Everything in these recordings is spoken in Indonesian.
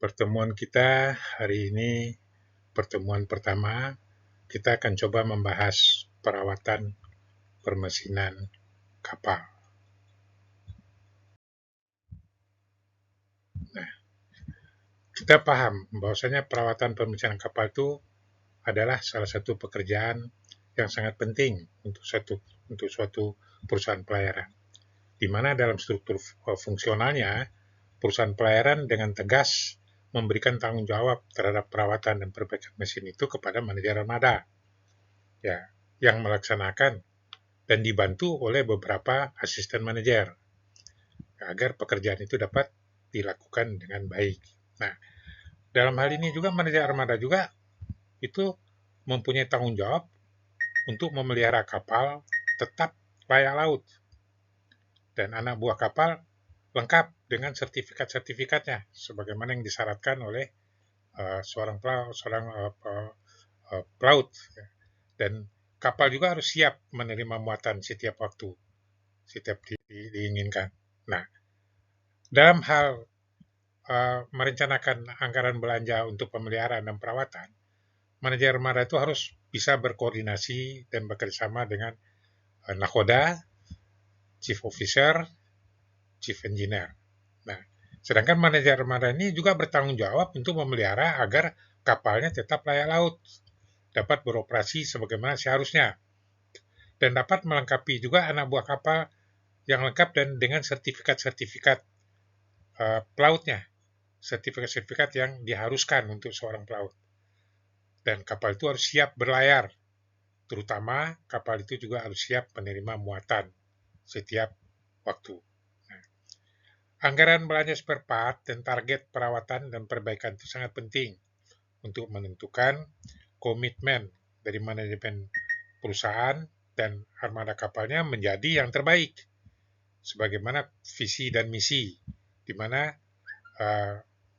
Pertemuan kita hari ini pertemuan pertama, kita akan coba membahas perawatan permesinan kapal. Nah, kita paham bahwasanya perawatan permesinan kapal itu adalah salah satu pekerjaan yang sangat penting untuk suatu perusahaan pelayaran. Di mana dalam struktur fungsionalnya, perusahaan pelayaran dengan tegas memberikan tanggung jawab terhadap perawatan dan perbaikan mesin itu kepada manajer armada, ya, yang melaksanakan dan dibantu oleh beberapa asisten manajer agar pekerjaan itu dapat dilakukan dengan baik. Nah, dalam hal ini juga manajer armada juga itu mempunyai tanggung jawab untuk memelihara kapal tetap layak laut dan anak buah kapal lengkap dengan sertifikat-sertifikatnya sebagaimana yang disyaratkan oleh seorang pelaut. Dan kapal juga harus siap menerima muatan setiap waktu, setiap diinginkan. Nah, dalam hal merencanakan anggaran belanja untuk pemeliharaan dan perawatan, manajer armada itu harus bisa berkoordinasi dan bekerjasama dengan nakoda, chief officer, chief engineer. Nah, sedangkan manajer armada ini juga bertanggung jawab untuk memelihara agar kapalnya tetap layak laut, dapat beroperasi sebagaimana seharusnya, dan dapat melengkapi juga anak buah kapal yang lengkap dan dengan sertifikat-sertifikat pelautnya, sertifikat-sertifikat yang diharuskan untuk seorang pelaut. Dan kapal itu harus siap berlayar, terutama kapal itu juga harus siap menerima muatan setiap waktu. Nah, anggaran belanja spare part dan target perawatan dan perbaikan itu sangat penting untuk menentukan komitmen dari manajemen perusahaan dan armada kapalnya menjadi yang terbaik, sebagaimana visi dan misi, di mana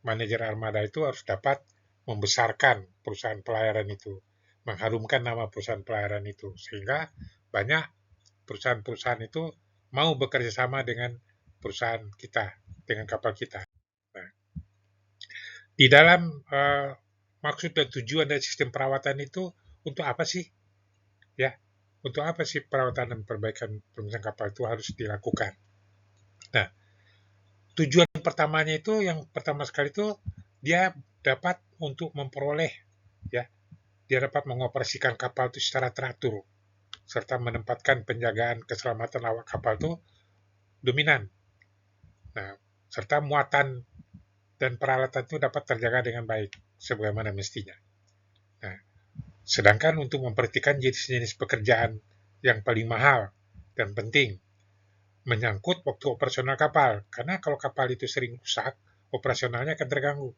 manajer armada itu harus dapat membesarkan perusahaan pelayaran itu, mengharumkan nama perusahaan pelayaran itu, sehingga banyak perusahaan-perusahaan itu mau bekerja sama dengan perusahaan kita, dengan kapal kita. Nah, di dalam maksud dan tujuan dari sistem perawatan itu untuk apa sih? Ya, untuk apa sih perawatan dan perbaikan permesinan kapal itu harus dilakukan? Nah, tujuan pertamanya itu, yang pertama sekali itu dia dapat untuk memperoleh, ya, dia dapat mengoperasikan kapal itu secara teratur serta menempatkan penjagaan keselamatan awak kapal itu dominan. Nah, serta muatan dan peralatan itu dapat terjaga dengan baik sebagaimana mestinya. Nah, sedangkan untuk memperhatikan jenis-jenis pekerjaan yang paling mahal dan penting menyangkut waktu operasional kapal, karena kalau kapal itu sering rusak, operasionalnya akan terganggu.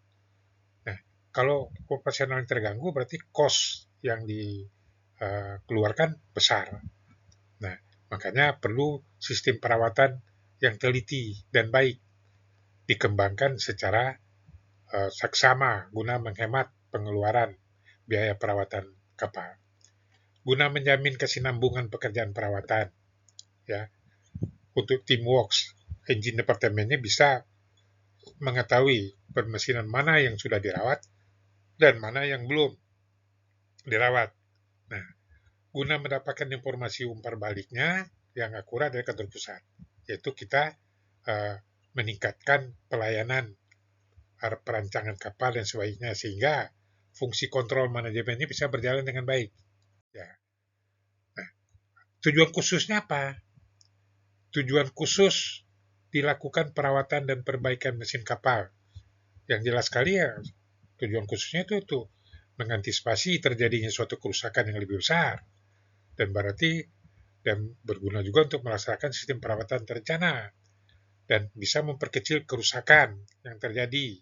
Nah, kalau operasionalnya terganggu berarti cost yang dikeluarkan besar. Nah, makanya perlu sistem perawatan yang teliti dan baik dikembangkan secara saksama guna menghemat pengeluaran biaya perawatan kapal. Guna menjamin kesinambungan pekerjaan perawatan, ya, untuk teamworks, engine departemennya bisa mengetahui permesinan mana yang sudah dirawat dan mana yang belum dirawat. Nah, guna mendapatkan informasi umpan baliknya yang akurat dari kantor pusat, yaitu kita meningkatkan pelayanan perancangan kapal dan sebagainya sehingga fungsi kontrol manajemen ini bisa berjalan dengan baik. Ya. Nah, tujuan khususnya apa? Tujuan khusus dilakukan perawatan dan perbaikan mesin kapal. Yang jelas sekali ya, tujuan khususnya itu untuk mengantisipasi terjadinya suatu kerusakan yang lebih besar. Dan berguna juga untuk melaksanakan sistem perawatan terencana dan bisa memperkecil kerusakan yang terjadi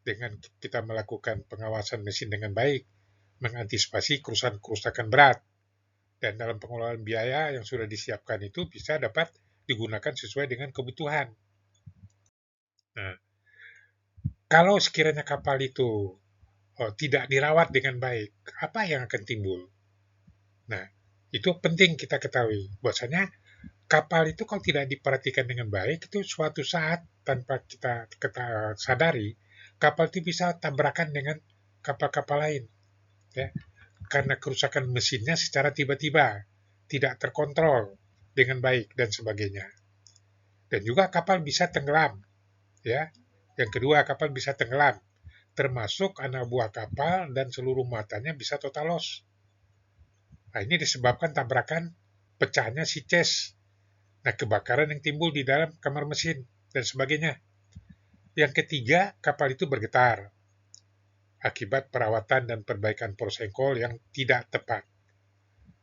dengan kita melakukan pengawasan mesin dengan baik, mengantisipasi kerusakan berat, dan dalam pengelolaan biaya yang sudah disiapkan itu bisa dapat digunakan sesuai dengan kebutuhan. Nah, kalau sekiranya kapal itu tidak dirawat dengan baik, apa yang akan timbul? Nah, itu penting kita ketahui. Bahwasanya kapal itu kalau tidak diperhatikan dengan baik, itu suatu saat tanpa kita sadari, kapal itu bisa tabrakan dengan kapal-kapal lain, ya, karena kerusakan mesinnya secara tiba-tiba, tidak terkontrol dengan baik dan sebagainya. Dan juga kapal bisa tenggelam, ya. Yang kedua, kapal bisa tenggelam, termasuk anak buah kapal dan seluruh muatannya bisa total loss. Nah, ini disebabkan tabrakan pecahnya si ces. Nah, kebakaran yang timbul di dalam kamar mesin dan sebagainya. Yang ketiga, kapal itu bergetar akibat perawatan dan perbaikan protokol yang tidak tepat,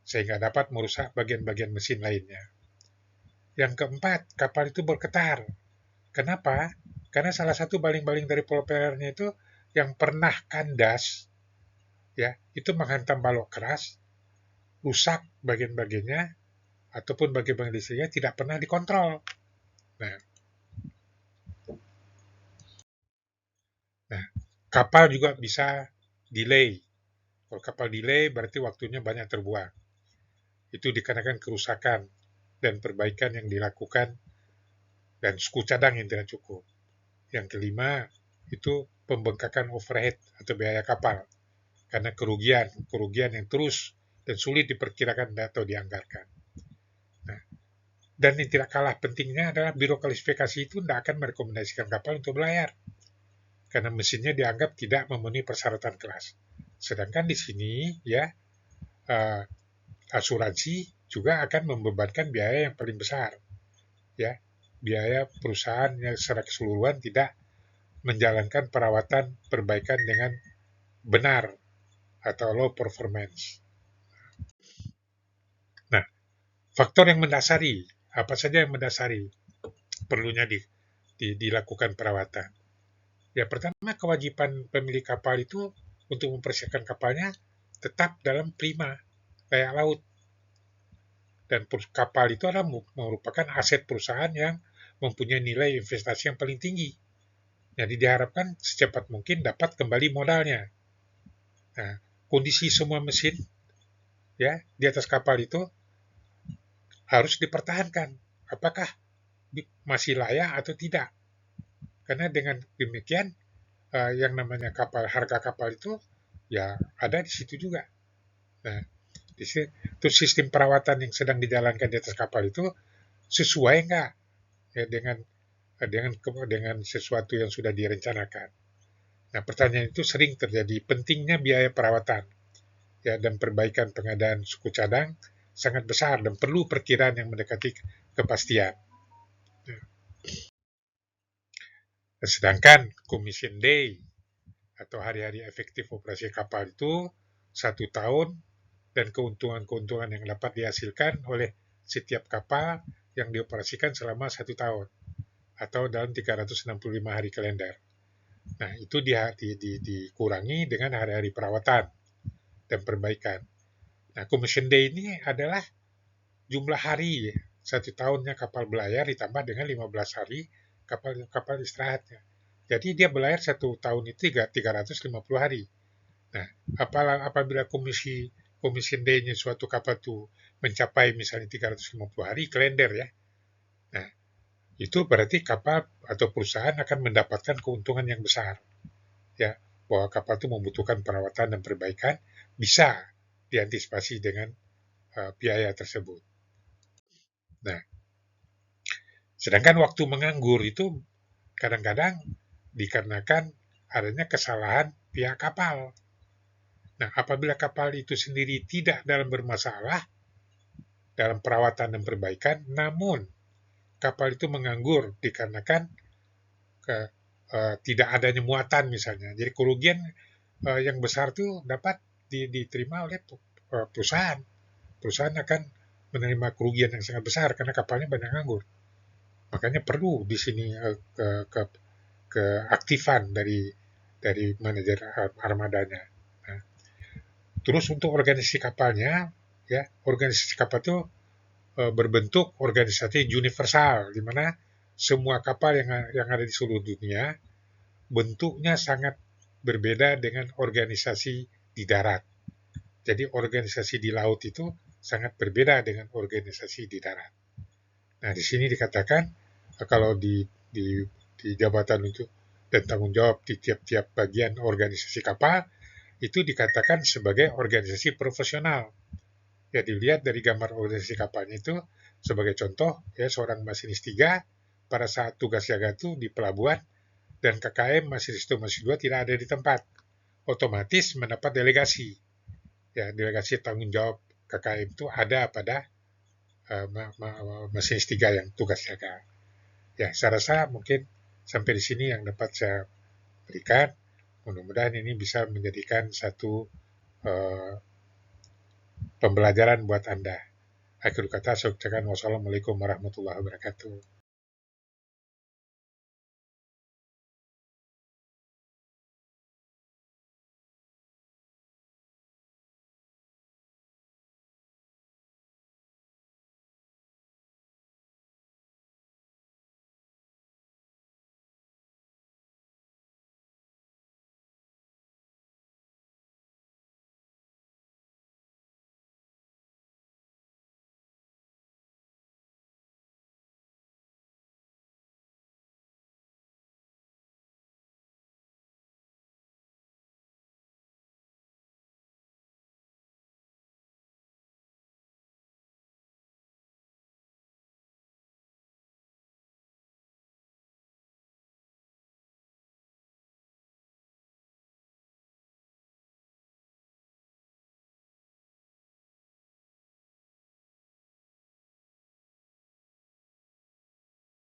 sehingga dapat merusak bagian-bagian mesin lainnya. Yang keempat, kapal itu bergetar. Kenapa? Karena salah satu baling-baling dari propellernya itu yang pernah kandas, ya, itu menghantam balok keras, rusak bagian-bagiannya, ataupun bagian-bagian listriknya tidak pernah dikontrol. Nah, nah, kapal juga bisa delay. Kalau kapal delay berarti waktunya banyak terbuang. Itu dikarenakan kerusakan dan perbaikan yang dilakukan dan suku cadang yang tidak cukup. Yang kelima, itu pembengkakan overhead atau biaya kapal karena kerugian yang terus dan sulit diperkirakan atau dianggarkan. Nah, dan yang tidak kalah pentingnya adalah biro klasifikasi itu tidak akan merekomendasikan kapal untuk berlayar karena mesinnya dianggap tidak memenuhi persyaratan kelas. Sedangkan di sini, ya, uh, asuransi juga akan membebankan biaya yang paling besar, ya, biaya perusahaan yang secara keseluruhan tidak menjalankan perawatan perbaikan dengan benar atau low performance. Nah, faktor yang mendasari, apa saja yang mendasari perlunya dilakukan perawatan? Ya, pertama, kewajiban pemilik kapal itu untuk mempersiapkan kapalnya tetap dalam prima layak laut. Dan kapal itu adalah merupakan aset perusahaan yang mempunyai nilai investasi yang paling tinggi. Jadi diharapkan secepat mungkin dapat kembali modalnya. Nah, kondisi semua mesin, ya, di atas kapal itu harus dipertahankan. Apakah masih layak atau tidak? Karena dengan demikian yang namanya harga kapal itu ya ada di situ juga. Nah, itu sistem perawatan yang sedang dijalankan di atas kapal itu sesuai nggak, ya, dengan sesuatu yang sudah direncanakan. Nah, pertanyaan itu sering terjadi. Pentingnya biaya perawatan, ya, dan perbaikan pengadaan suku cadang sangat besar dan perlu perkiraan yang mendekati kepastian. Sedangkan commission day atau hari-hari efektif operasi kapal itu 1 tahun dan keuntungan-keuntungan yang dapat dihasilkan oleh setiap kapal yang dioperasikan selama 1 tahun atau dalam 365 hari kalender. Nah, itu dikurangi dengan hari-hari perawatan dan perbaikan. Nah, commission day ini adalah jumlah hari 1 tahunnya kapal berlayar ditambah dengan 15 hari kapal istirahatnya. Jadi dia berlayar 1 tahun itu 350 hari. Nah, apabila commission day-nya suatu kapal itu mencapai misalnya 350 hari kalender, ya. Nah, itu berarti kapal atau perusahaan akan mendapatkan keuntungan yang besar, ya, bahwa kapal itu membutuhkan perawatan dan perbaikan bisa diantisipasi dengan biaya tersebut. Nah, sedangkan waktu menganggur itu kadang-kadang dikarenakan adanya kesalahan pihak kapal. Nah, apabila kapal itu sendiri tidak dalam bermasalah dalam perawatan dan perbaikan, namun kapal itu menganggur dikarenakan tidak adanya muatan misalnya. Jadi kerugian yang besar itu dapat diterima oleh perusahaan. Perusahaan akan menerima kerugian yang sangat besar karena kapalnya banyak nganggur. Makanya perlu di sini keaktifan dari manajer armadanya. Nah, terus untuk organisasi kapalnya, ya, organisasi kapal itu berbentuk organisasi universal, di mana semua kapal yang ada di seluruh dunia bentuknya sangat berbeda dengan organisasi di darat. Jadi organisasi di laut itu sangat berbeda dengan organisasi di darat. Nah, di sini dikatakan kalau di jabatan itu dan tanggung jawab di tiap-tiap bagian organisasi kapal itu dikatakan sebagai organisasi profesional. Ya, dilihat dari gambar organisasi kapalnya itu sebagai contoh, ya, seorang masinis 3 pada saat tugas jaga itu di pelabuhan dan KKM masinis 1 masinis 2 tidak ada di tempat, otomatis mendapat delegasi. Ya, delegasi tanggung jawab KKM itu ada pada masinis 3 yang tugas jaga. Ya, saya rasa mungkin sampai di sini yang dapat saya berikan. Mudah-mudahan ini bisa menjadikan satu pembelajaran buat Anda. Akhir kata saya ucapkan wassalamualaikum warahmatullahi wabarakatuh.